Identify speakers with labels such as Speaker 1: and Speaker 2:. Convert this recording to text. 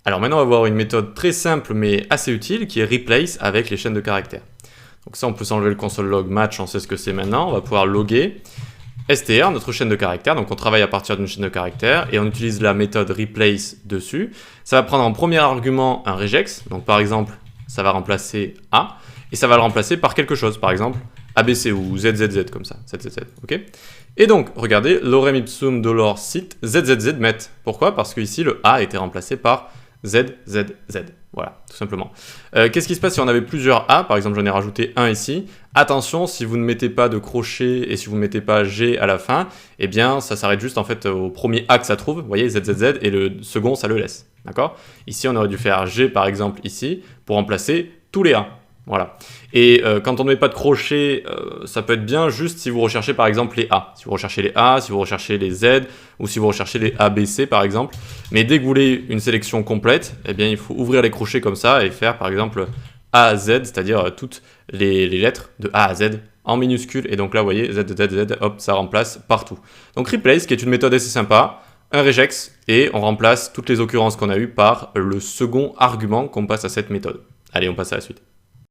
Speaker 1: Alors maintenant, on va voir une méthode très simple mais assez utile qui est replace avec les chaînes de caractères. Donc ça, on peut s'enlever le console log match, on sait ce que c'est maintenant. On va pouvoir loguer str, notre chaîne de caractères. Donc on travaille à partir d'une chaîne de caractères et on utilise la méthode replace dessus. Ça va prendre en premier argument un regex. Donc par exemple, ça va remplacer A et ça va le remplacer par quelque chose. Par exemple, ABC ou ZZZ comme ça. ZZZ, ok. Et donc, regardez, lorem ipsum dolor sit ZZZ met. Pourquoi? Parce que ici, le A a été remplacé par ZZZ. Voilà, tout simplement. Qu'est-ce qui se passe si on avait plusieurs A? Par exemple, j'en ai rajouté un ici. Attention, si vous ne mettez pas de crochet et si vous ne mettez pas G à la fin, eh bien, ça s'arrête juste en fait au premier A que ça trouve. Vous voyez, ZZZ, et le second, ça le laisse. D'accord? Ici, on aurait dû faire G, par exemple, ici, pour remplacer tous les A. Voilà. Et quand on ne met pas de crochet, ça peut être bien juste si vous recherchez par exemple les A. Si vous recherchez les A, si vous recherchez les Z, ou si vous recherchez les ABC par exemple. Mais dès que vous voulez une sélection complète, eh bien il faut ouvrir les crochets comme ça et faire par exemple A à Z, c'est-à-dire toutes les lettres de A à Z en minuscules. Et donc là, vous voyez, Z, Z, Z, hop, ça remplace partout. Donc replace, qui est une méthode assez sympa, un regex, et on remplace toutes les occurrences qu'on a eues par le second argument qu'on passe à cette méthode. Allez, on passe à la suite.